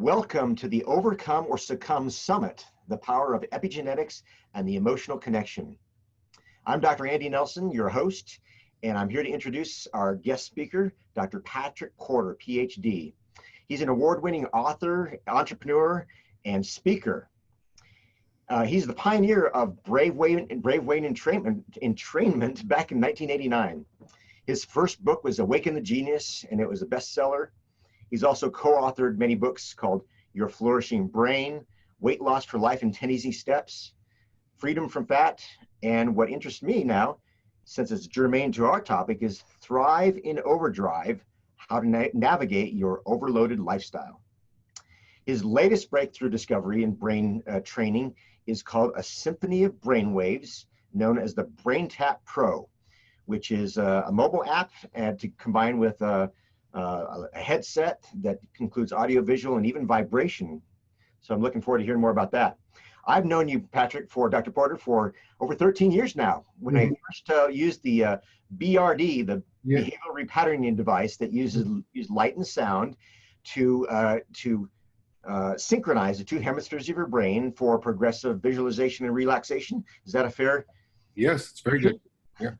Welcome to the Overcome or Succumb Summit, the power of epigenetics and the emotional connection. I'm Dr. Andy Nelson, your host, and I'm here to introduce our guest speaker, Dr. Patrick Porter, Ph.D. He's an award-winning author, entrepreneur, and speaker. He's the pioneer of brainwave entrainment back in 1989. His first book was Awaken the Genius, and it was a bestseller. He's also co-authored many books called Your Flourishing Brain, Weight Loss for Life in 10 Easy Steps, Freedom from Fat, and what interests me now, since it's germane to our topic, is Thrive in Overdrive, How to Navigate Your Overloaded Lifestyle. His latest breakthrough discovery in brain training is called a symphony of brainwaves, known as the BrainTap Pro, which is a mobile app to combine with a headset that includes audio, visual, and even vibration. So I'm looking forward to hearing more about that. I've known you, Patrick, Dr. Porter, for over 13 years now. When I first used the BRD, the behavioral repatterning device that uses light and sound to synchronize the two hemispheres of your brain for progressive visualization and relaxation. Is that a fair? Yes, it's very good. Yeah.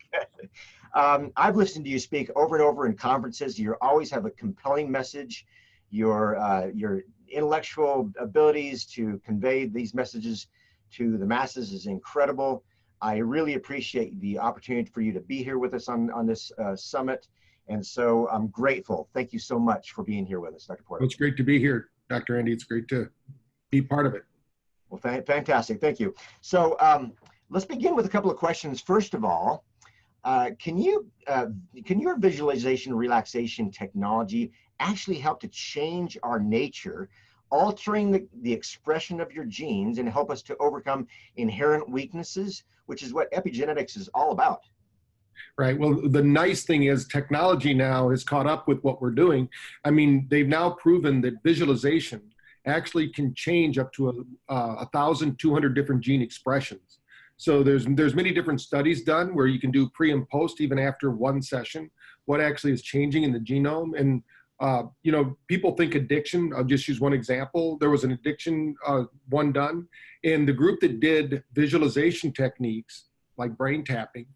I've listened to you speak over and over in conferences. You always have a compelling message. Your intellectual abilities to convey these messages to the masses is incredible. I really appreciate the opportunity for you to be here with us on this summit. And so I'm grateful. Thank you so much for being here with us, Dr. Porter. Well, it's great to be here, Dr. Andy. It's great to be part of it. Well, fantastic. Thank you. So let's begin with a couple of questions. First of all, can your visualization relaxation technology actually help to change our nature, altering the expression of your genes and help us to overcome inherent weaknesses, which is what epigenetics is all about? Right. Well, the nice thing is technology now has caught up with what we're doing. I mean, they've now proven that visualization actually can change up to 1,200 different gene expressions. So there's many different studies done where you can do pre and post even after one session, what actually is changing in the genome. And, you know, people think addiction. I'll just use one example. There was an addiction one done, and the group that did visualization techniques like brain tapping,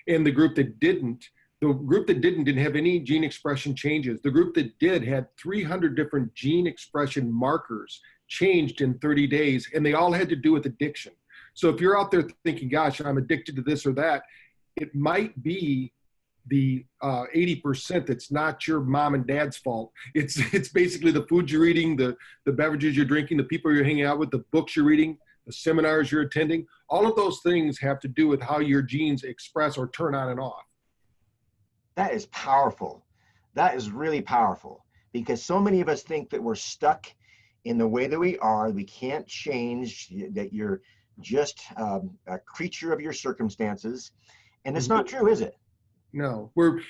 and the group that didn't have any gene expression changes. The group that did had 300 different gene expression markers changed in 30 days, and they all had to do with addiction. So if you're out there thinking, gosh, I'm addicted to this or that, it might be the 80% that's not your mom and dad's fault. It's basically the food you're eating, the beverages you're drinking, the people you're hanging out with, the books you're reading, the seminars you're attending. All of those things have to do with how your genes express or turn on and off. That is powerful. That is really powerful, because so many of us think that we're stuck in the way that we are. We can't change, that you're just a creature of your circumstances. And it's not true, is it? No, we're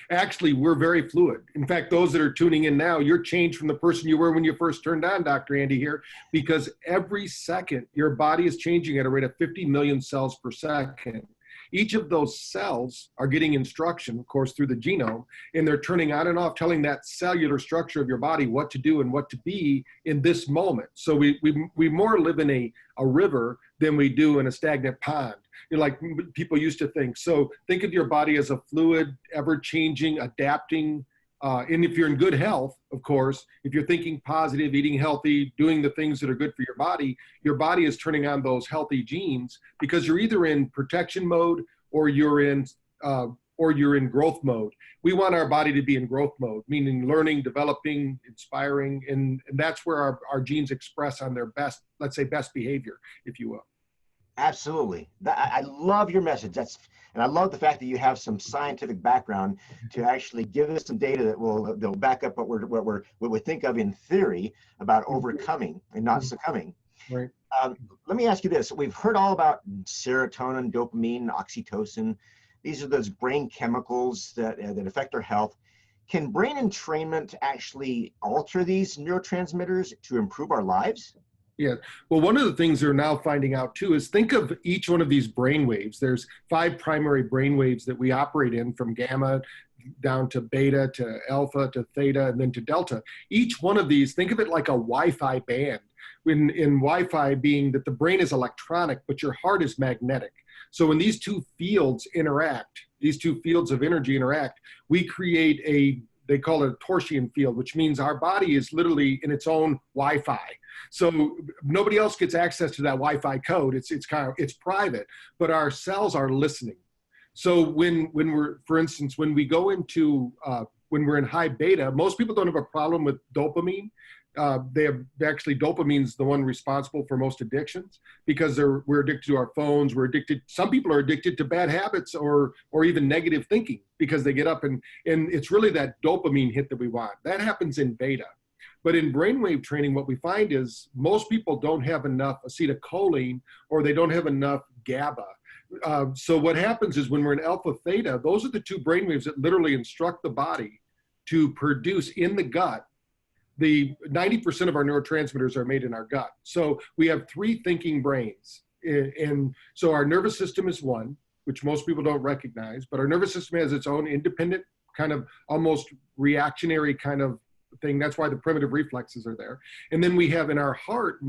very fluid. In fact, those that are tuning in now, you're changed from the person you were when you first turned on, Dr. Andy here, because every second your body is changing at a rate of 50 million cells per second. Each of those cells are getting instruction, of course, through the genome, and they're turning on and off, telling that cellular structure of your body what to do and what to be in this moment. So we more live in a river than we do in a stagnant pond. You know, like people used to think. So think of your body as a fluid, ever-changing, adapting. And if you're in good health, of course, if you're thinking positive, eating healthy, doing the things that are good for your body is turning on those healthy genes, because you're either in protection mode or you're in growth mode. We want our body to be in growth mode, meaning learning, developing, inspiring, and that's where our genes express on their best, let's say, best behavior, if you will. Absolutely. I love your message. And I love the fact that you have some scientific background to actually give us some data that'll back up what we think of in theory about overcoming and not succumbing. Right. Let me ask you this. We've heard all about serotonin, dopamine, oxytocin. These are those brain chemicals that affect our health. Can brain entrainment actually alter these neurotransmitters to improve our lives? Yeah. Well, one of the things they're now finding out too is think of each one of these brain waves. There's 5 primary brain waves that we operate in, from gamma down to beta, to alpha, to theta, and then to delta. Each one of these, think of it like a Wi-Fi band. In Wi-Fi being that the brain is electronic, but your heart is magnetic. So when these two fields interact, these two fields of energy interact, we create they call it a torsion field, which means our body is literally in its own Wi-Fi. So nobody else gets access to that Wi-Fi code. It's private, but our cells are listening. So when we're, for instance, when we go into, when we're in high beta, most people don't have a problem with dopamine. Dopamine's the one responsible for most addictions because we're addicted to our phones. Some people are addicted to bad habits or even negative thinking because they get up and it's really that dopamine hit that we want. That happens in beta. But in brainwave training, what we find is most people don't have enough acetylcholine or they don't have enough GABA. So what happens is when we're in alpha theta, those are the two brainwaves that literally instruct the body to produce in the gut. The 90% of our neurotransmitters are made in our gut. So we have three thinking brains. And so our nervous system is one, which most people don't recognize, but our nervous system has its own independent kind of almost reactionary kind of thing. That's why the primitive reflexes are there. And then we have in our heart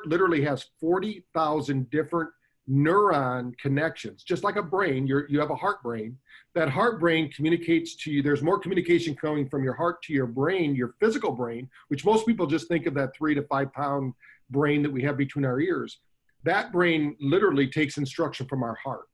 literally has 40,000 different neuron connections, just like a brain. You have a heart brain. That heart brain communicates to you. There's more communication coming from your heart to your brain, your physical brain, which most people just think of that 3 to 5 pound brain that we have between our ears. That brain literally takes instruction from our heart.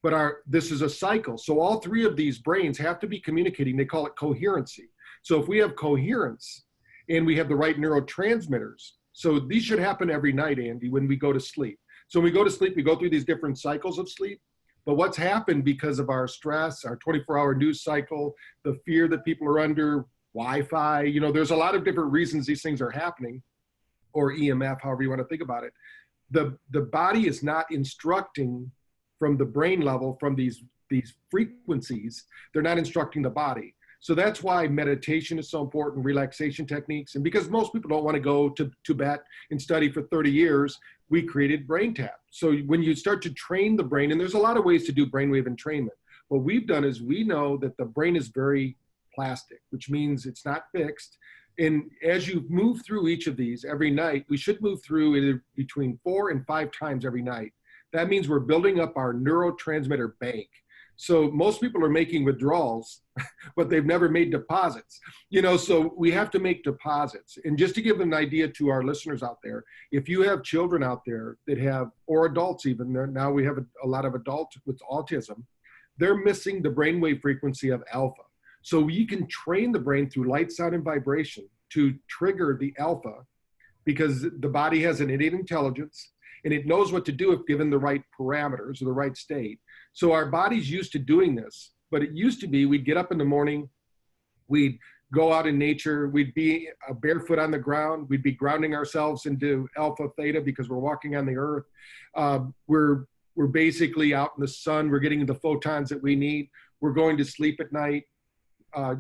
But this is a cycle. So all three of these brains have to be communicating. They call it coherency. So if we have coherence and we have the right neurotransmitters, so these should happen every night, Andy, when we go to sleep. So when we go to sleep, we go through these different cycles of sleep. But what's happened because of our stress, our 24-hour news cycle, the fear that people are under, Wi-Fi, there's a lot of different reasons these things are happening, or EMF, however you want to think about it. The body is not instructing from the brain level, from these frequencies. They're not instructing the body. So that's why meditation is so important, relaxation techniques. And because most people don't want to go to Tibet and study for 30 years, we created BrainTap. So when you start to train the brain, and there's a lot of ways to do brainwave entrainment, what we've done is we know that the brain is very plastic, which means it's not fixed. And as you move through each of these every night, we should move through it between 4 and 5 times every night. That means we're building up our neurotransmitter bank. So most people are making withdrawals, but they've never made deposits. So we have to make deposits. And just to give an idea to our listeners out there, if you have children out there that have, or adults even, now we have a lot of adults with autism, they're missing the brainwave frequency of alpha. So you can train the brain through light, sound, and vibration to trigger the alpha because the body has an innate intelligence and it knows what to do if given the right parameters or the right state. So our body's used to doing this, but it used to be we'd get up in the morning, we'd go out in nature, we'd be barefoot on the ground, we'd be grounding ourselves into alpha theta because we're walking on the earth. We're basically out in the sun, we're getting the photons that we need. We're going to sleep at night.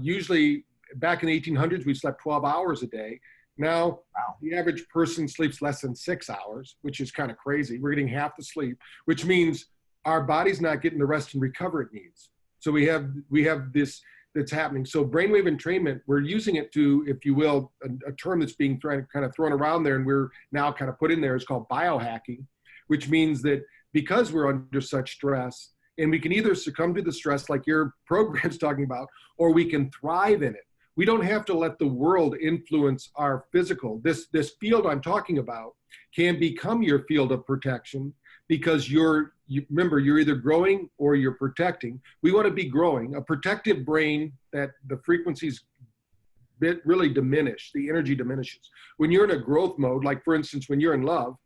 Usually back in the 1800s, we slept 12 hours a day. Now, wow, the average person sleeps less than 6 hours, which is kind of crazy. We're getting half the sleep, which means our body's not getting the rest and recover it needs. So we have this that's happening. So brainwave entrainment, we're using it to, if you will, a term that's being kind of thrown around there and we're now kind of put in there is called biohacking, which means that because we're under such stress, and we can either succumb to the stress like your program's talking about, or we can thrive in it. We don't have to let the world influence our physical. This field I'm talking about can become your field of protection because remember, you're either growing or you're protecting. We want to be growing. A protective brain that the frequencies really diminish, the energy diminishes. When you're in a growth mode, like for instance, when you're in love,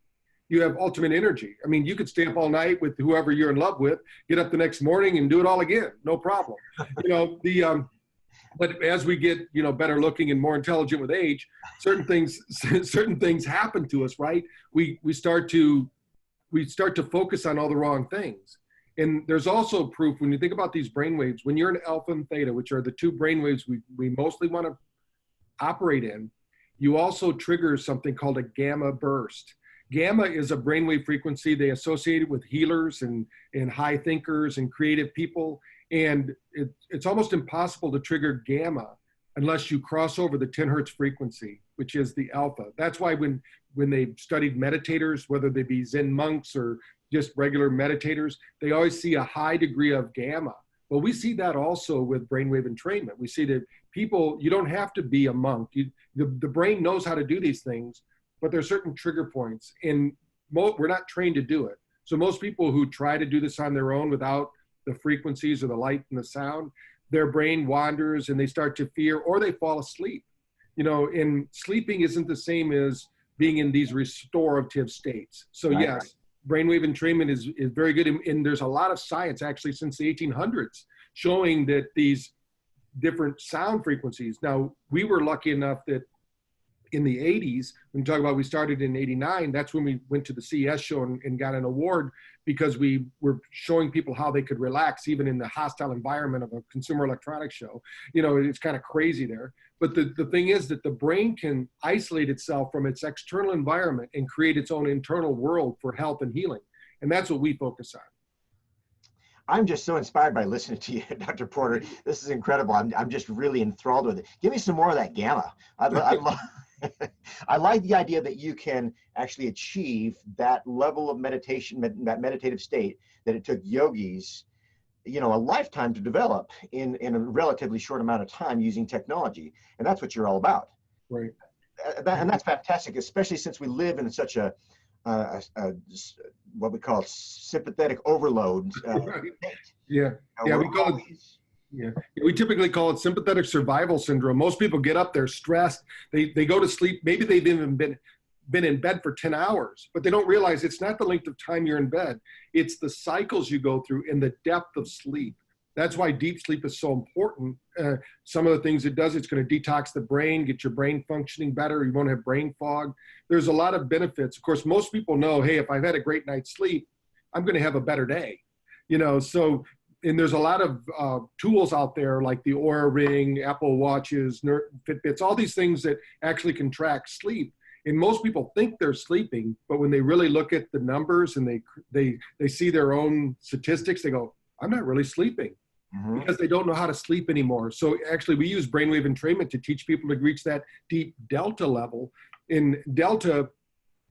you have ultimate energy. I mean, you could stay up all night with whoever you're in love with, get up the next morning and do it all again, no problem. But as we get, better looking and more intelligent with age, certain things happen to us, right? We start to focus on all the wrong things. And there's also proof when you think about these brain waves, when you're in alpha and theta, which are the two brain waves we mostly want to operate in, you also trigger something called a gamma burst. Gamma is a brainwave frequency they associated with healers and high thinkers and creative people. And it's almost impossible to trigger gamma unless you cross over the 10 hertz frequency, which is the alpha. That's why when they've studied meditators, whether they be Zen monks or just regular meditators, they always see a high degree of gamma. Well, we see that also with brainwave entrainment. We see that people, you don't have to be a monk. The brain knows how to do these things, but there are certain trigger points, and we're not trained to do it. So most people who try to do this on their own without the frequencies or the light and the sound, their brain wanders and they start to fear, or they fall asleep. And sleeping isn't the same as being in these restorative states. So right, yes, brainwave entrainment is very good. And there's a lot of science actually since the 1800s showing that these different sound frequencies. Now, we were lucky enough that in the 80s, when we talk about we started in 89, that's when we went to the CES show and got an award because we were showing people how they could relax even in the hostile environment of a consumer electronics show. It's kind of crazy there. But the thing is that the brain can isolate itself from its external environment and create its own internal world for health and healing. And that's what we focus on. I'm just so inspired by listening to you, Dr. Porter. This is incredible. I'm just really enthralled with it. Give me some more of that gamma. I like the idea that you can actually achieve that level of meditation, that meditative state that it took yogis, a lifetime to develop in a relatively short amount of time using technology. And that's what you're all about. Right. And that's fantastic, especially since we live in such a what we call sympathetic overload. Right. Yeah. We call it. Yeah, we typically call it sympathetic survival syndrome. Most people get up, they're stressed, they go to sleep. Maybe they've even been in bed for 10 hours, but they don't realize it's not the length of time you're in bed. It's the cycles you go through and the depth of sleep. That's why deep sleep is so important. Some of the things it does, it's going to detox the brain, get your brain functioning better. You won't have brain fog. There's a lot of benefits. Of course, most people know, hey, if I've had a great night's sleep, I'm going to have a better day. And there's a lot of tools out there like the Oura Ring, Apple Watches, Fitbits, all these things that actually can track sleep. And most people think they're sleeping, but when they really look at the numbers and they see their own statistics, they go, I'm not really sleeping. Mm-hmm. Because they don't know how to sleep anymore. So actually we use brainwave entrainment to teach people to reach that deep delta level. In delta,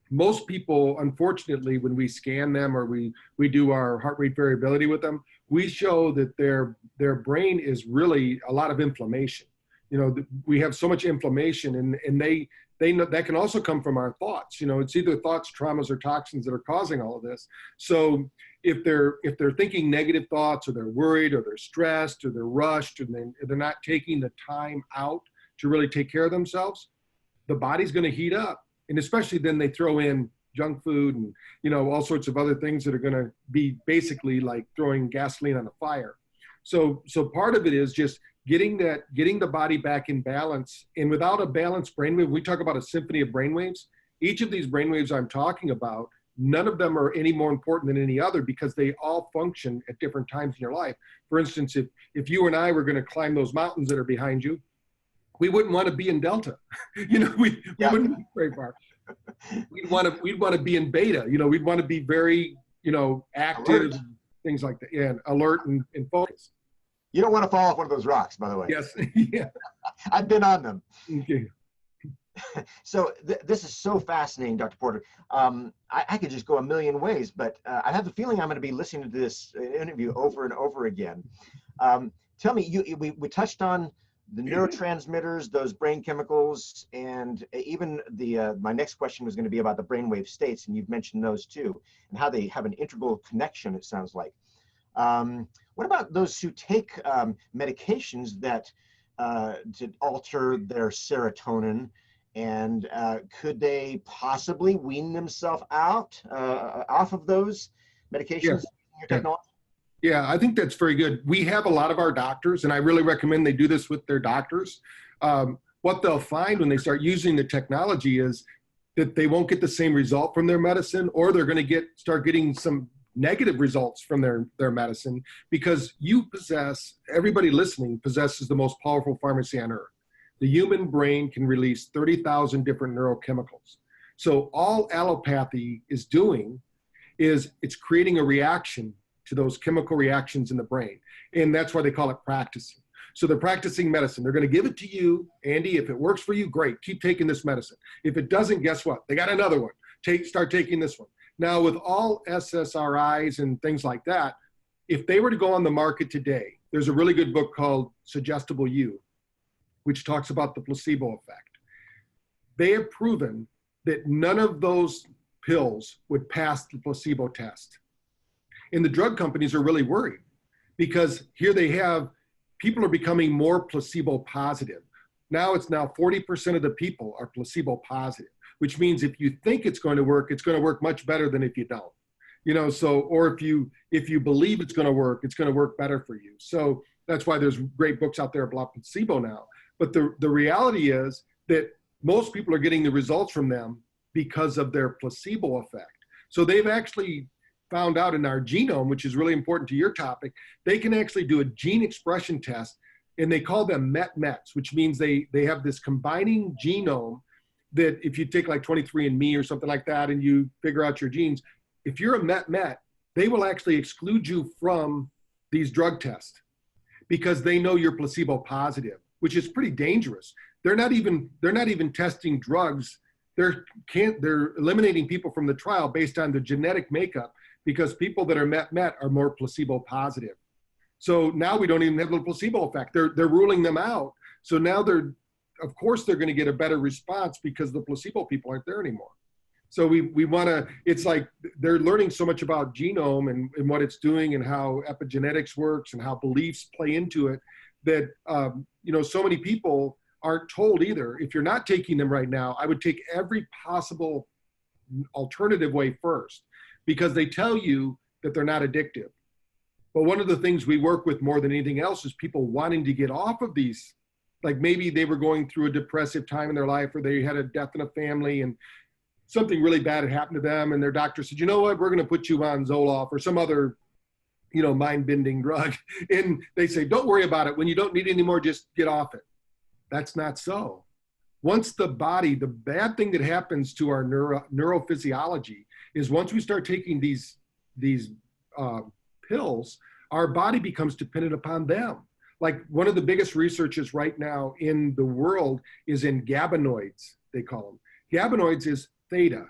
most people, unfortunately, when we scan them or we do our heart rate variability with them, we show that their brain is really a lot of inflammation. We have so much inflammation, and they know that can also come from our thoughts. It's either thoughts, traumas, or toxins that are causing all of this. So if they're thinking negative thoughts, or they're worried, or they're stressed, or they're rushed, and they're not taking the time out to really take care of themselves, the body's going to heat up. And especially then they throw in junk food and, all sorts of other things that are going to be basically like throwing gasoline on a fire. So part of it is just getting the body back in balance. And without a balanced brainwave, we talk about a symphony of brainwaves. Each of these brainwaves I'm talking about, none of them are any more important than any other because they all function at different times in your life. For instance, if you and I were going to climb those mountains that are behind you, we wouldn't want to be in delta. We wouldn't be very far. We'd want to be in beta. We'd want to be very, active, things like that. Yeah, and alert and focused. You don't want to fall off one of those rocks, by the way. Yes. Yeah. I've been on them. Okay. So this is so fascinating, Dr. Porter. I could just go a million ways, but I have the feeling I'm going to be listening to this interview over and over again. Tell me, we touched on the neurotransmitters, those brain chemicals, and even my next question was going to be about the brainwave states, and you've mentioned those too, and how they have an integral connection, it sounds like. What about those who take medications that to alter their serotonin, and could they possibly wean themselves out off of those medications? Yeah. Your technology? Yeah, I think that's very good. We have a lot of our doctors, and I really recommend they do this with their doctors. What they'll find when they start using the technology is that they won't get the same result from their medicine, or they're going to start getting some negative results from their medicine, because everybody listening possesses the most powerful pharmacy on earth. The human brain can release 30,000 different neurochemicals. So all allopathy is doing is it's creating a reaction to those chemical reactions in the brain. And that's why they call it practicing. So they're practicing medicine. They're going to give it to you, Andy. If it works for you, great. Keep taking this medicine. If it doesn't, guess what? They got another one. Start taking this one. Now, with all SSRIs and things like that, if they were to go on the market today, there's a really good book called Suggestible You, which talks about the placebo effect. They have proven that none of those pills would pass the placebo test. And the drug companies are really worried because here they have, people are becoming more placebo positive. Now 40% of the people are placebo positive, which means if you think it's going to work much better than if you don't. You know, so, or if you believe it's going to work better for you. So that's why there's great books out there about placebo now. But the reality is that most people are getting the results from them because of their placebo effect. So they've actually found out in our genome, which is really important to your topic, they can actually do a gene expression test, and they call them MET-METs, which means they have this combining genome that if you take like 23andMe or something like that and you figure out your genes, if you're a MET-MET, they will actually exclude you from these drug tests because they know you're placebo positive, which is pretty dangerous. They're not even testing drugs. They're eliminating people from the trial based on the genetic makeup because people that are MET-MET are more placebo positive. So now we don't even have the placebo effect. They're ruling them out. So now of course they're going to get a better response because the placebo people aren't there anymore. So we want to, it's like they're learning so much about genome and what it's doing and how epigenetics works and how beliefs play into it that, so many people aren't told either. If you're not taking them right now, I would take every possible alternative way first because they tell you that they're not addictive. But one of the things we work with more than anything else is people wanting to get off of these. Like maybe they were going through a depressive time in their life or they had a death in a family and something really bad had happened to them and their doctor said, you know what, we're going to put you on Zoloft or some other, mind-bending drug. And they say, don't worry about it. When you don't need it anymore, just get off it. That's not so. Once the bad thing that happens to our neurophysiology is once we start taking these pills, our body becomes dependent upon them. Like one of the biggest researches right now in the world is in GABAnoids, they call them. GABAnoids is theta.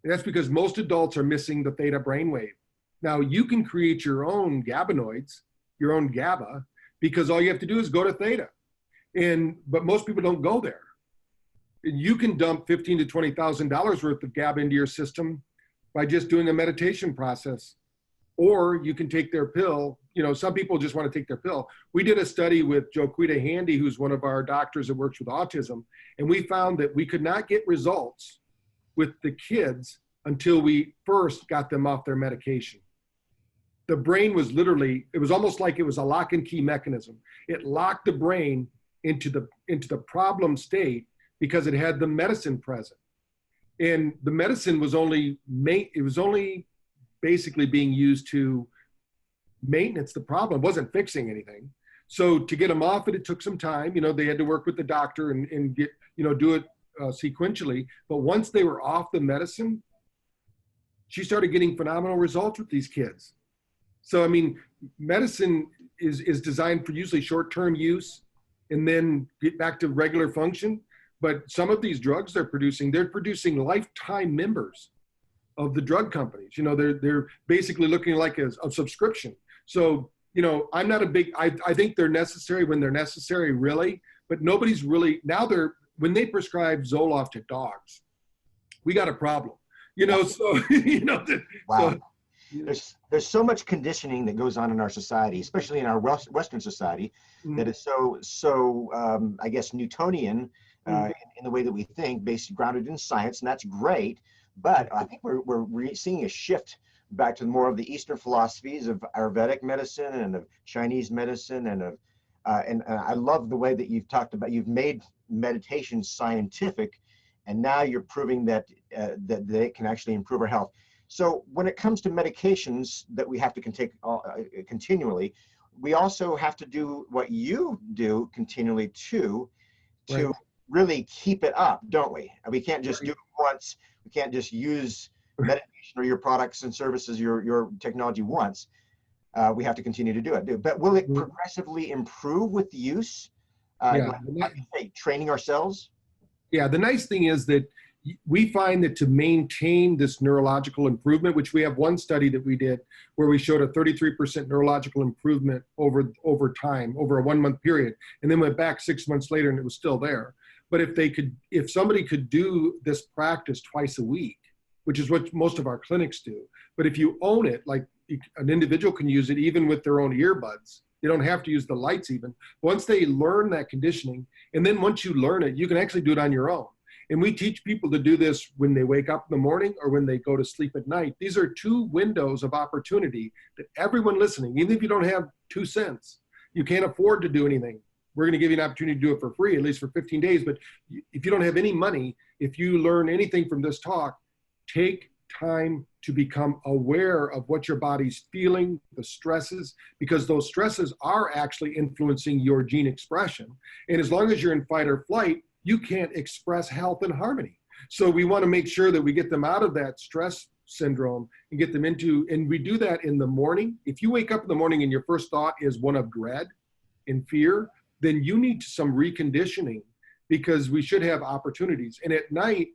And that's because most adults are missing the theta brainwave. Now you can create your own GABAnoids, your own GABA, because all you have to do is go to theta. But most people don't go there. And you can dump $15,000 to $20,000 worth of GABA into your system by just doing a meditation process. Or you can take their pill. Some people just want to take their pill. We did a study with Joquita Handy, who's one of our doctors that works with autism, and we found that we could not get results with the kids until we first got them off their medication. The brain was it was almost like it was a lock and key mechanism. It locked the brain into the problem state because it had the medicine present. And the medicine was only basically being used to maintenance the problem. It wasn't fixing anything. So to get them off it took some time. They had to work with the doctor and get, do it sequentially. But once they were off the medicine, she started getting phenomenal results with these kids. So, medicine is designed for usually short-term use and then get back to regular function. But some of these drugs they're producing lifetime members of the drug companies. They're basically looking like a subscription. So, I'm not I think they're necessary when they're necessary, really, but nobody's really, when they prescribe Zoloft to dogs, we got a problem, so, Wow. So, there's so much conditioning that goes on in our society, especially in our Western society, that is so I guess Newtonian in the way that we think, based grounded in science, and that's great. But I think we're seeing a shift back to more of the Eastern philosophies of Ayurvedic medicine and of Chinese medicine and I love the way that you've made meditation scientific, and now you're proving that it can actually improve our health. So when it comes to medications that we have to take continually, we also have to do what you do continually too, to right. really keep it up, don't we? We can't just do it once. We can't just use meditation or your products and services, your technology once. we have to continue to do it. But will it progressively improve with the use? Yeah. Like you say, training ourselves? Yeah, the nice thing is that we find that to maintain this neurological improvement, which we have one study that we did where we showed a 33% neurological improvement over time, over a 1 month period, and then went back 6 months later and it was still there. But if somebody could do this practice twice a week, which is what most of our clinics do, but if you own it, like an individual can use it even with their own earbuds. They don't have to use the lights even. Once they learn that conditioning, and then once you learn it, you can actually do it on your own. And we teach people to do this when they wake up in the morning or when they go to sleep at night. These are 2 windows of opportunity that everyone listening, even if you don't have 2 cents, you can't afford to do anything. We're going to give you an opportunity to do it for free, at least for 15 days. But if you don't have any money, if you learn anything from this talk, take time to become aware of what your body's feeling, the stresses, because those stresses are actually influencing your gene expression. And as long as you're in fight or flight, you can't express health and harmony. So we want to make sure that we get them out of that stress syndrome and get them into, and we do that in the morning. If you wake up in the morning and your first thought is one of dread and fear, then you need some reconditioning, because we should have opportunities. And at night,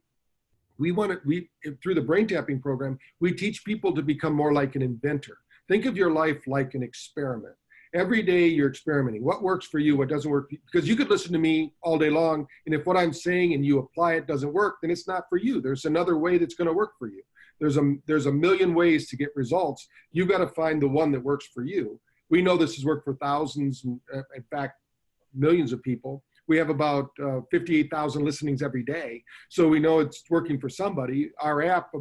through the brain tapping program, we teach people to become more like an inventor. Think of your life like an experiment. Every day you're experimenting. What works for you, what doesn't work? Because you could listen to me all day long, and if what I'm saying and you apply it doesn't work, then it's not for you. There's another way that's going to work for you. There's a million ways to get results. You've got to find the one that works for you. We know this has worked for thousands, in fact, millions of people. We have about 58,000 listenings every day. So we know it's working for somebody. Our app,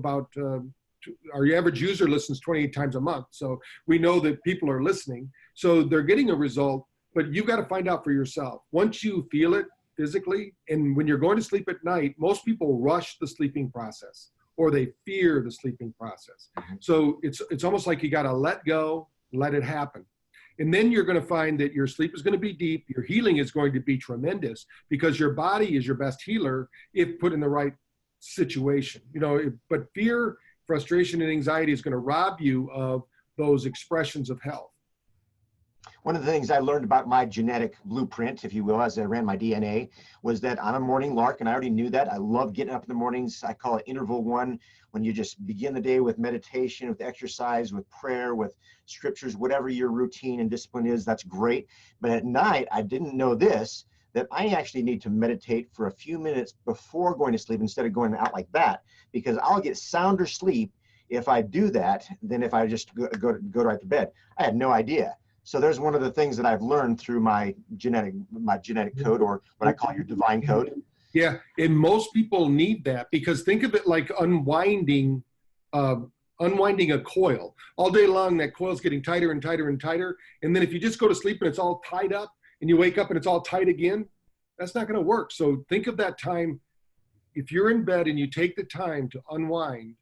our average user listens 28 times a month. So we know that people are listening. So they're getting a result, but you've got to find out for yourself. Once you feel it physically, and when you're going to sleep at night, most people rush the sleeping process or they fear the sleeping process. So it's almost like you got to let go, let it happen. And then you're going to find that your sleep is going to be deep. Your healing is going to be tremendous, because your body is your best healer if put in the right situation. But fear, frustration, and anxiety is going to rob you of those expressions of health. One of the things I learned about my genetic blueprint, if you will, as I ran my DNA, was that I'm a morning lark, and I already knew that. I love getting up in the mornings. I call it interval 1, when you just begin the day with meditation, with exercise, with prayer, with scriptures, whatever your routine and discipline is, that's great. But at night, I didn't know this, that I actually need to meditate for a few minutes before going to sleep instead of going out like that, because I'll get sounder sleep if I do that than if I just go right to bed. I had no idea. So there's one of the things that I've learned through my genetic code, or what I call your divine code. Yeah, and most people need that, because think of it like unwinding a coil. All day long, that coil's getting tighter and tighter and tighter. And then if you just go to sleep and it's all tied up, and you wake up and it's all tight again, that's not going to work. So think of that time. If you're in bed and you take the time to unwind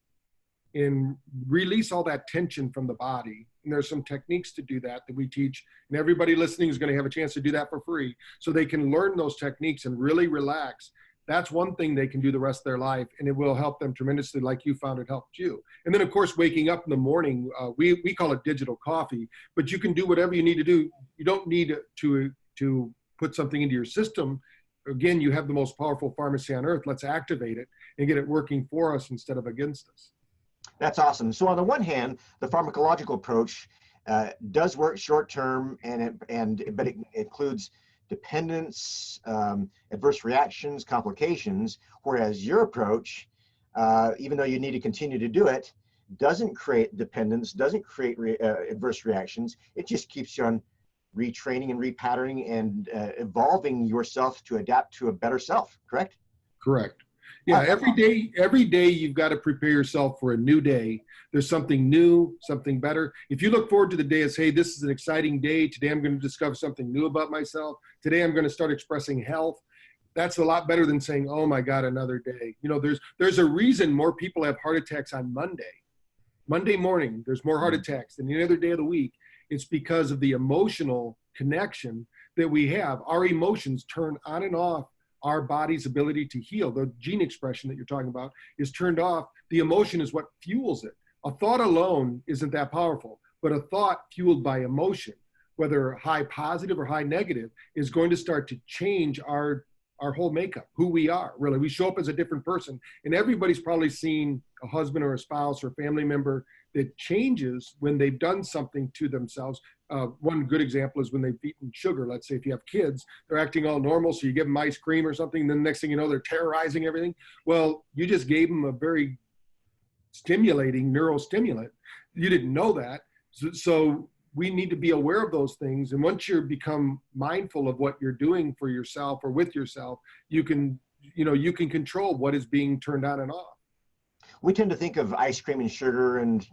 and release all that tension from the body, and there's some techniques to do that we teach, and everybody listening is going to have a chance to do that for free, so they can learn those techniques and really relax. That's one thing they can do the rest of their life, and it will help them tremendously, like you found it helped you. And then, of course, waking up in the morning, we call it digital coffee, but you can do whatever you need to do. You don't need to put something into your system. Again, you have the most powerful pharmacy on earth. Let's activate it and get it working for us instead of against us. That's awesome. So on the one hand, the pharmacological approach does work short term, but it includes dependence, adverse reactions, complications, whereas your approach, even though you need to continue to do it, doesn't create dependence, doesn't create adverse reactions. It just keeps you on retraining and repatterning and evolving yourself to adapt to a better self, correct? Correct. Yeah, every day you've got to prepare yourself for a new day. There's something new, something better. If you look forward to the day as, hey, this is an exciting day. Today I'm going to discover something new about myself. Today I'm going to start expressing health. That's a lot better than saying, oh my God, another day. There's a reason more people have heart attacks on Monday. Monday morning, there's more heart attacks than any other day of the week. It's because of the emotional connection that we have. Our emotions turn on and off our body's ability to heal. The gene expression that you're talking about is turned off. The emotion is what fuels it. A thought alone isn't that powerful. But a thought fueled by emotion, whether high positive or high negative, is going to start to change our whole makeup, who we are, really. We show up as a different person. And everybody's probably seen a husband or a spouse or family member that changes when they've done something to themselves. One good example is when they've eaten sugar. Let's say if you have kids, they're acting all normal, so you give them ice cream or something, and then the next thing you know, they're terrorizing everything. Well, you just gave them a very stimulating neurostimulant. You didn't know that. So we need to be aware of those things. And once you become mindful of what you're doing for yourself or with yourself, you can control what is being turned on and off. We tend to think of ice cream and sugar and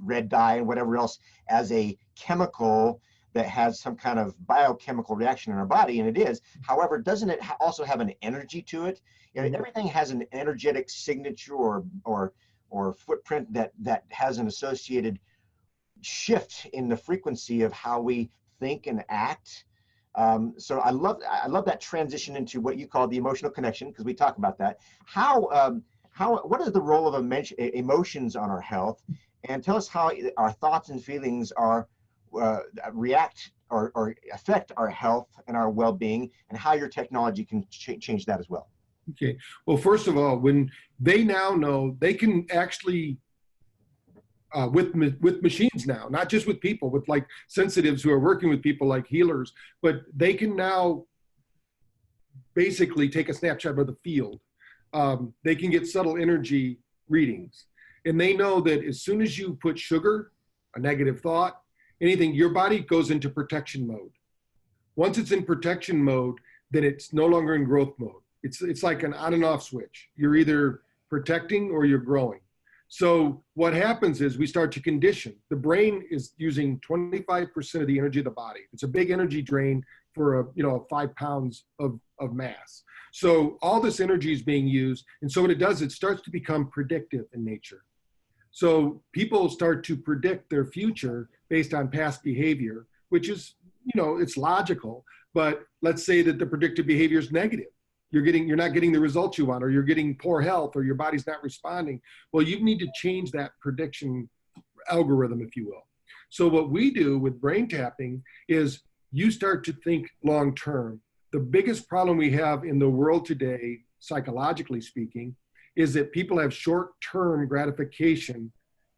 red dye and whatever else as a chemical that has some kind of biochemical reaction in our body, and it is. However, doesn't it also have an energy to it? You know, everything has an energetic signature or footprint that has an associated shift in the frequency of how we think and act. So I love that transition into what you call the emotional connection, because we talk about that. What is the role of emotions on our health? And tell us how our thoughts and feelings react or affect our health and our well-being, and how your technology can change that as well. Okay. Well, first of all, when they now know, they can actually with machines now, not just with people, with like sensitives who are working with people like healers, but they can now basically take a snapshot of the field. They can get subtle energy readings. And they know that as soon as you put sugar, a negative thought, anything, your body goes into protection mode. Once it's in protection mode, then it's no longer in growth mode. It's like an on and off switch. You're either protecting or you're growing. So what happens is we start to condition. The brain is using 25% of the energy of the body. It's a big energy drain for 5 pounds of mass. So all this energy is being used. And so what it does, it starts to become predictive in nature. So people start to predict their future based on past behavior, which is, it's logical. But let's say that the predictive behavior is negative. You're not getting the results you want, or you're getting poor health, or your body's not responding. Well, you need to change that prediction algorithm, if you will. So what we do with brain tapping is you start to think long term. The biggest problem we have in the world today, psychologically speaking, is that people have short-term gratification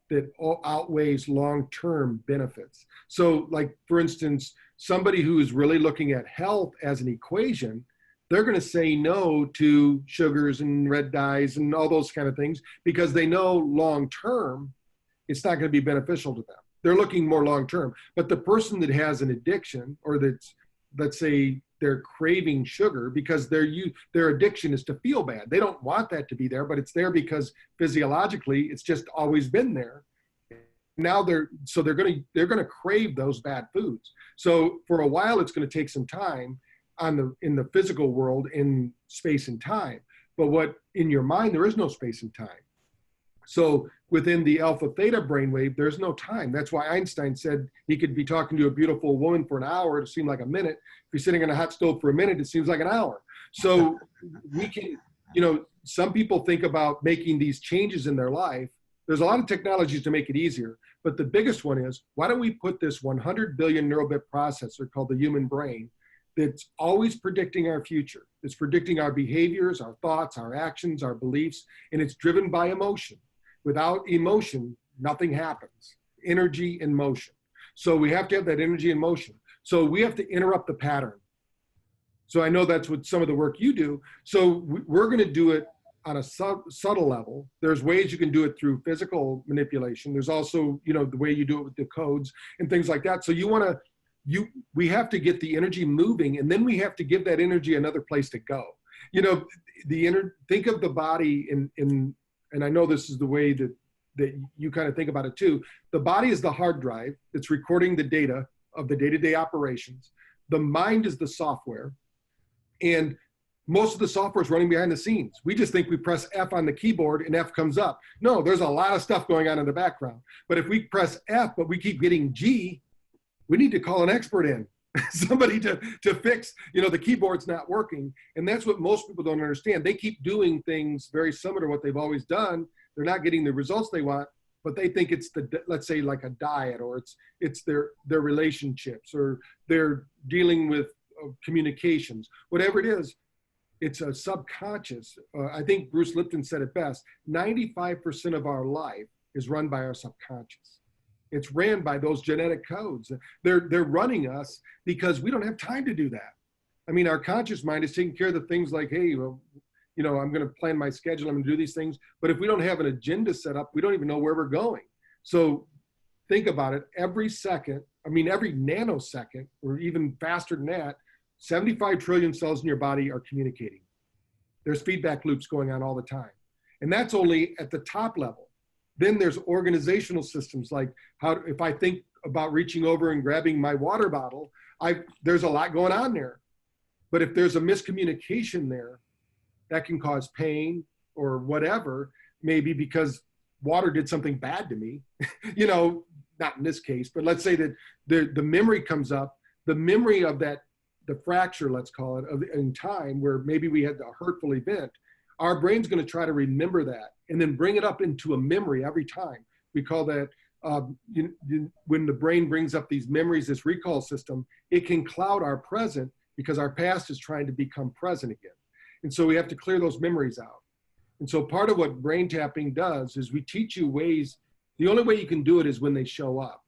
that outweighs long-term benefits. So like, for instance, somebody who is really looking at health as an equation, they're going to say no to sugars and red dyes and all those kind of things, because they know long-term it's not going to be beneficial to them. They're looking more long-term. But the person that has an addiction, or that's, let's say, they're craving sugar because their addiction is to feel bad. They don't want that to be there, but it's there because physiologically it's just always been there. Now they're going to crave those bad foods. So for a while it's going to take some time in the physical world, in space and time. But what in your mind, there is no space and time. So within the alpha theta brainwave, there's no time. That's why Einstein said he could be talking to a beautiful woman for an hour, it seemed like a minute. If you're sitting on a hot stove for a minute, it seems like an hour. So we can, some people think about making these changes in their life. There's a lot of technologies to make it easier, but the biggest one is, why don't we put this 100 billion neural bit processor called the human brain that's always predicting our future. It's predicting our behaviors, our thoughts, our actions, our beliefs, and it's driven by emotion. Without emotion, nothing happens. Energy and motion. So we have to have that energy and motion. So we have to interrupt the pattern. So I know that's what some of the work you do. So we're going to do it on a subtle level. There's ways you can do it through physical manipulation. There's also, the way you do it with the codes and things like that. So we have to get the energy moving, and then we have to give that energy another place to go. Think of the body and I know this is the way that you kind of think about it too. The body is the hard drive that's recording the data of the day-to-day operations. The mind is the software, and most of the software is running behind the scenes. We just think we press F on the keyboard and F comes up. No, there's a lot of stuff going on in the background. But if we press F, but we keep getting G, we need to call an expert in, somebody to fix, the keyboard's not working. And that's what most people don't understand. They keep doing things very similar to what they've always done. They're not getting the results they want. but they think it's let's say like a diet, or it's their relationships, or they're dealing with communications, whatever it is. It's a subconscious. I think Bruce Lipton said it best. 95% of our life is run by our subconscious. It's ran by those genetic codes. They're running us because we don't have time to do that. I mean, our conscious mind is taking care of the things like, hey, well, you know, I'm going to plan my schedule, I'm going to do these things. But if we don't have an agenda set up, we don't even know where we're going. So think about it. Every second, I mean, every nanosecond, or even faster than that, 75 trillion cells in your body are communicating. There's feedback loops going on all the time. And that's only at the top level. Then there's organizational systems, like if I think about reaching over and grabbing my water bottle, there's a lot going on there. But if there's a miscommunication there, that can cause pain or whatever, maybe because water did something bad to me, you know, not in this case, but let's say that the memory comes up, the memory of that, the fracture, let's call it, in time where maybe we had a hurtful event, our brain's going to try to remember that and then bring it up into a memory every time. We call that, when the brain brings up these memories, this recall system, it can cloud our present because our past is trying to become present again. And so we have to clear those memories out. And so part of what brain tapping does is we teach you ways. The only way you can do it is when they show up.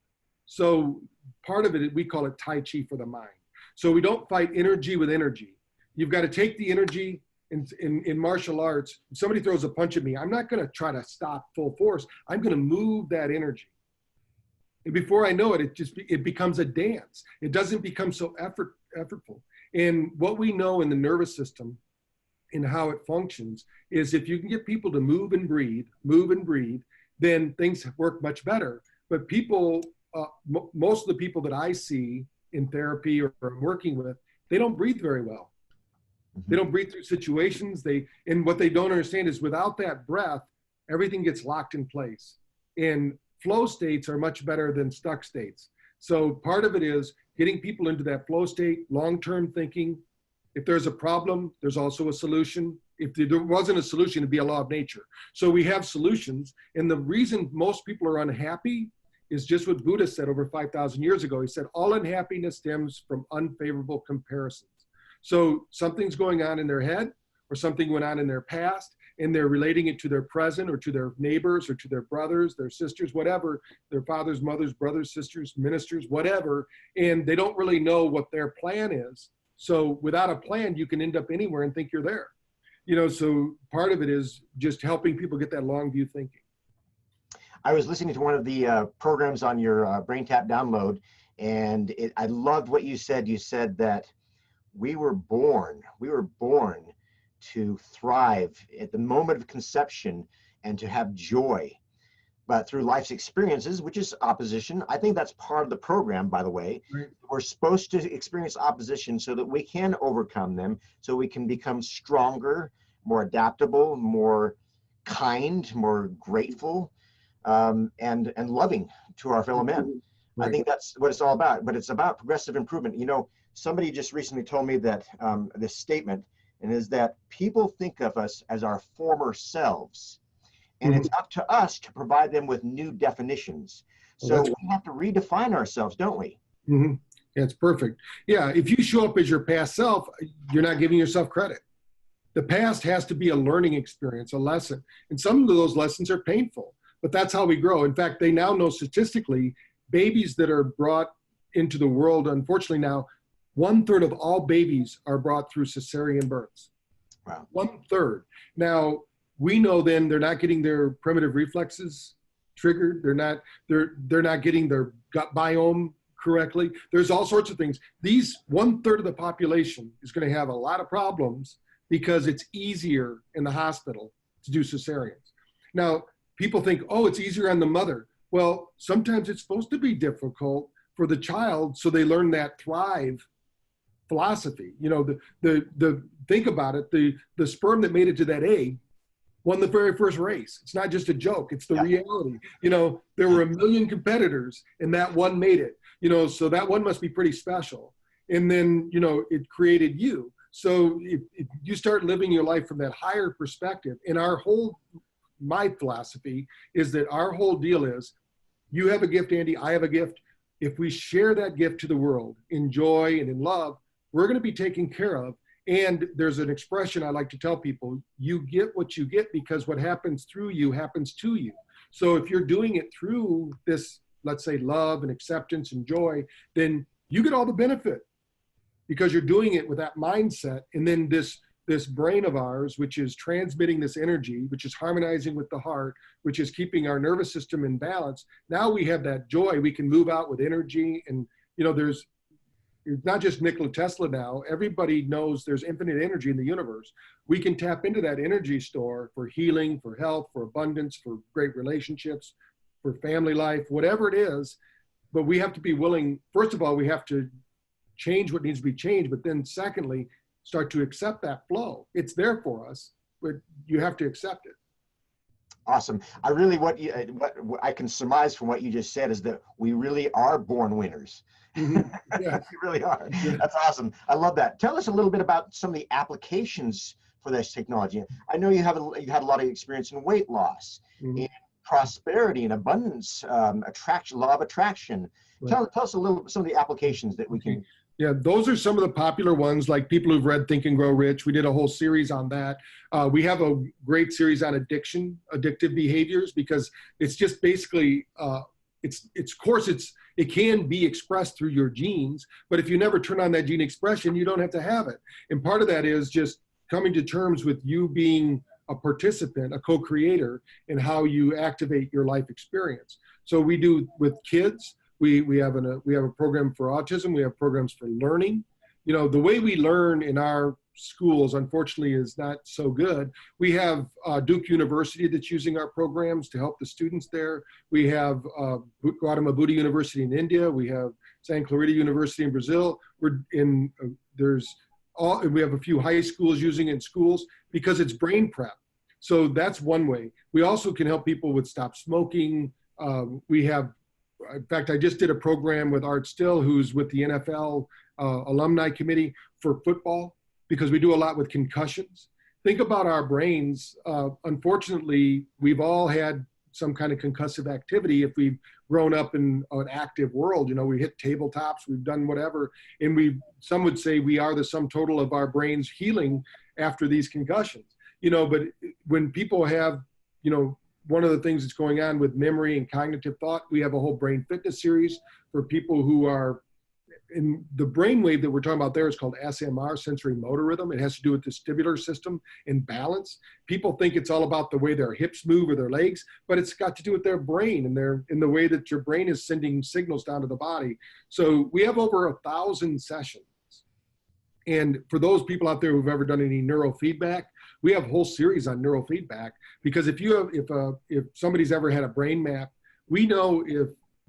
So part of it, we call it Tai Chi for the mind. So we don't fight energy with energy. You've got to take the energy in martial arts. If somebody throws a punch at me, I'm not going to try to stop full force. I'm going to move that energy. And before I know it, it becomes a dance. It doesn't become so effortful. And what we know in the nervous system and how it functions is if you can get people to move and breathe, then things work much better. But people, most of the people that I see in therapy or working with, they don't breathe very well. Mm-hmm. They don't breathe through situations. And what they don't understand is without that breath, everything gets locked in place. And flow states are much better than stuck states. So part of it is getting people into that flow state, long-term thinking. If there's a problem, there's also a solution. If there wasn't a solution, it'd be a law of nature. So we have solutions. And the reason most people are unhappy is just what Buddha said over 5,000 years ago. He said, all unhappiness stems from unfavorable comparisons. So something's going on in their head or something went on in their past, and they're relating it to their present or to their neighbors or to their brothers, their sisters, whatever, their fathers, mothers, brothers, sisters, ministers, whatever. And they don't really know what their plan is. So without a plan, you can end up anywhere and think you're there. You know, so part of it is just helping people get that long view thinking. I was listening to one of the programs on your BrainTap download, and I loved what you said. You said that we were born to thrive at the moment of conception and to have joy. But through life's experiences, which is opposition, I think that's part of the program, by the way. Right. We're supposed to experience opposition so that we can overcome them, so we can become stronger, more adaptable, more kind, more grateful, and loving to our fellow men. Right. I think that's what it's all about, but it's about progressive improvement. You know, somebody just recently told me that this statement, and is that people think of us as our former selves. And it's up to us to provide them with new definitions. So we have to redefine ourselves, don't we? Mm-hmm. That's perfect. Yeah, if you show up as your past self, you're not giving yourself credit. The past has to be a learning experience, a lesson. And some of those lessons are painful, but that's how we grow. In fact, they now know statistically, babies that are brought into the world, unfortunately now, 1/3 of all babies are brought through cesarean births. Wow. 1/3. Now, we know then they're not getting their primitive reflexes triggered. They're not getting their gut biome correctly. There's all sorts of things. These 1/3 of the population is going to have a lot of problems because it's easier in the hospital to do cesareans. Now, people think, oh, it's easier on the mother. Well, sometimes it's supposed to be difficult for the child, so they learn that thrive philosophy. You know, the think about it, the sperm that made it to that egg won the very first race. It's not just a joke, it's the reality. You know, there were 1 million competitors and that one made it, you know, so that one must be pretty special. And then, you know, it created you. So if you start living your life from that higher perspective, and our whole my philosophy is that our whole deal is, you have a gift, Andy, I have a gift. If we share that gift to the world in joy and in love, we're going to be taken care of. And there's an expression I like to tell people: you get what you get because what happens through you happens to you. So if you're doing it through this, let's say, love and acceptance and joy, then you get all the benefit because you're doing it with that mindset. And then this brain of ours, which is transmitting this energy, which is harmonizing with the heart, which is keeping our nervous system in balance. Now we have that joy. We can move out with energy. And, there's not just Nikola Tesla now. Everybody knows there's infinite energy in the universe. We can tap into that energy store for healing, for health, for abundance, for great relationships, for family life, whatever it is. But we have to be willing. First of all, we have to change what needs to be changed. But then secondly, start to accept that flow. It's there for us, but you have to accept it. Awesome. I really, what I can surmise from what you just said is that we really are born winners. Mm-hmm. Yeah. We really are. Yeah. That's awesome. I love that. Tell us a little bit about some of the applications for this technology. I know you had a lot of experience in weight loss, Mm-hmm. in prosperity and abundance, attraction, law of attraction. Right. Tell us a little some of the applications that we can. Yeah, those are some of the popular ones, like people who've read Think and Grow Rich. We did a whole series on that. We have a great series on addictive behaviors, because it's just basically, it can be expressed through your genes, but if you never turn on that gene expression, you don't have to have it. And part of that is just coming to terms with you being a participant, a co-creator in how you activate your life experience. So we do with kids. We have a program for autism. We have programs for learning. The way we learn in our schools, unfortunately, is not so good. We have Duke University that's using our programs to help the students there. We have Gautama Buddha University in India. We have San Clarita University in Brazil. We have a few high schools using it in schools because it's brain prep. So that's one way. We also can help people with stop smoking. In fact, I just did a program with Art Still, who's with the NFL alumni committee for football, because we do a lot with concussions. Think about our brains. Unfortunately, we've all had some kind of concussive activity if we've grown up in an active world. We hit tabletops, we've done whatever, and some would say we are the sum total of our brains healing after these concussions. But when people have, one of the things that's going on with memory and cognitive thought, we have a whole brain fitness series for people who are in the brainwave that we're talking about there is called SMR, sensory motor rhythm. It has to do with the vestibular system and balance. People think it's all about the way their hips move or their legs, but it's got to do with their brain and in the way that your brain is sending signals down to the body. So we have over 1,000 sessions. And for those people out there who've ever done any neurofeedback, we have a whole series on neurofeedback, because if somebody's ever had a brain map, we know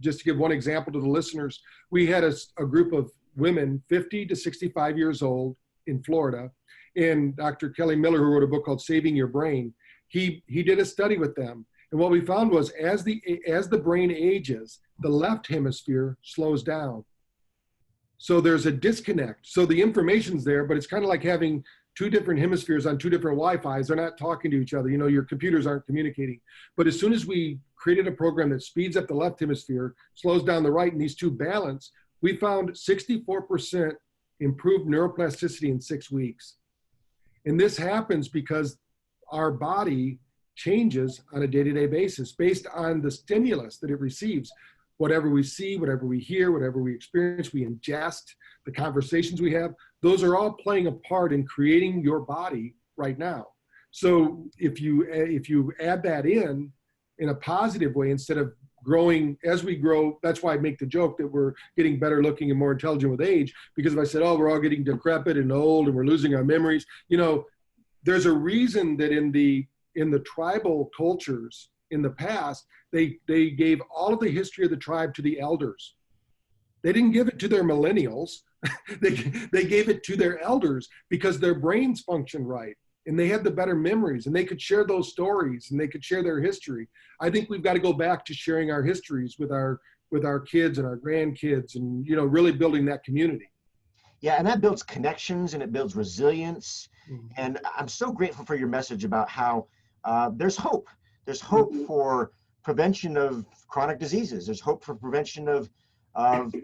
just to give one example to the listeners, we had a group of women 50 to 65 years old in Florida, and Dr. Kelly Miller, who wrote a book called Saving Your Brain, he did a study with them. And what we found was as the brain ages, the left hemisphere slows down. So there's a disconnect. So the information's there, but it's kind of like having two different hemispheres on two different Wi-Fis. They're not talking to each other. Your computers aren't communicating. But as soon as we created a program that speeds up the left hemisphere, slows down the right, and these two balance, we found 64% improved neuroplasticity in 6 weeks. And this happens because our body changes on a day-to-day basis based on the stimulus that it receives. Whatever we see, whatever we hear, whatever we experience, we ingest, the conversations we have, those are all playing a part in creating your body right now. So if you add that in a positive way, instead of growing as we grow, that's why I make the joke that we're getting better looking and more intelligent with age, because if I said, oh, we're all getting decrepit and old and we're losing our memories, there's a reason that in the tribal cultures in the past, they gave all of the history of the tribe to the elders. They didn't give it to their millennials. they gave it to their elders because their brains functioned right and they had the better memories and they could share those stories and they could share their history. I think we've got to go back to sharing our histories with our kids and our grandkids and, really building that community. Yeah, and that builds connections and it builds resilience. Mm-hmm. And I'm so grateful for your message about how there's hope. There's hope for prevention of chronic diseases. There's hope for prevention of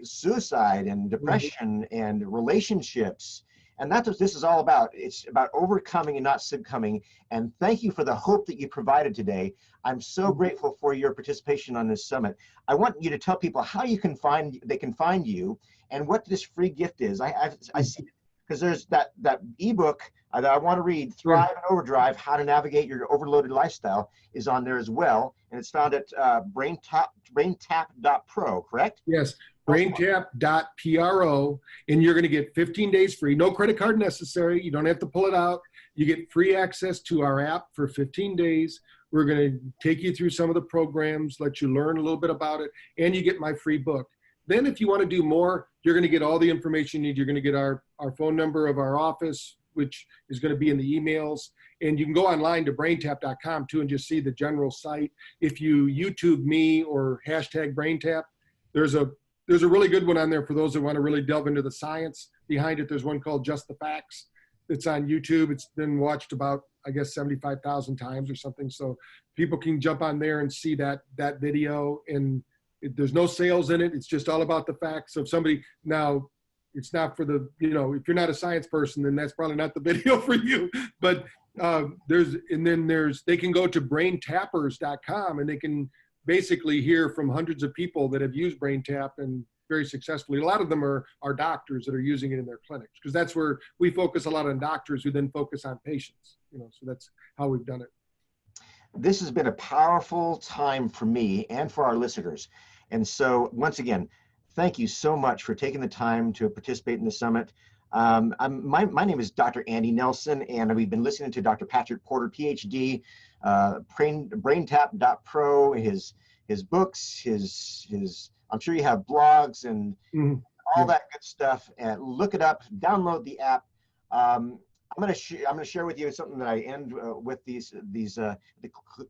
suicide and depression and relationships. And that's what this is all about. It's about overcoming and not succumbing. And thank you for the hope that you provided today. I'm so grateful for your participation on this summit. I want you to tell people how they can find you and what this free gift is. I see, because there's that ebook that I want to read, Thrive and Overdrive, How to Navigate Your Overloaded Lifestyle, is on there as well. And it's found at braintap.pro, correct? Yes, braintap.pro, and you're going to get 15 days free. No credit card necessary. You don't have to pull it out. You get free access to our app for 15 days. We're going to take you through some of the programs, let you learn a little bit about it, and you get my free book. Then if you want to do more, you're going to get all the information you need. You're going to get our phone number of our office, which is going to be in the emails. And you can go online to braintap.com too and just see the general site. If you YouTube me or hashtag BrainTap, there's a really good one on there for those that want to really delve into the science behind it. There's one called Just the Facts. It's on YouTube. It's been watched about, I guess, 75,000 times or something. So people can jump on there and see that video. And there's no sales in it. It's just all about the facts. So if somebody, now it's not for the, if you're not a science person, then that's probably not the video for you. But they can go to braintappers.com and they can basically hear from hundreds of people that have used BrainTap and very successfully. A lot of them are doctors that are using it in their clinics, because that's where we focus a lot on doctors who then focus on patients, so that's how we've done it. This has been a powerful time for me and for our listeners. And so once again, thank you so much for taking the time to participate in the summit. My name is Dr. Andy Nelson, and we've been listening to Dr. Patrick Porter, Ph.D., braintap.pro, his books, I'm sure you have blogs and all that good stuff. And look it up, download the app. I'm going to share with you something that I end with the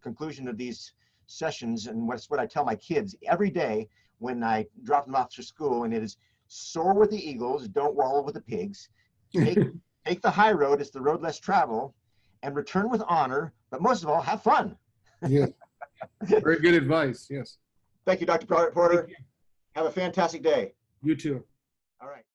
conclusion of these sessions, and what I tell my kids every day when I drop them off to school, and it is: soar with the eagles, don't wallow with the pigs. Take the high road, it's the road less traveled, and return with honor, but most of all, have fun. Yeah. Very good advice. Yes. Thank you, Dr. Porter. Have a fantastic day. You too. All right.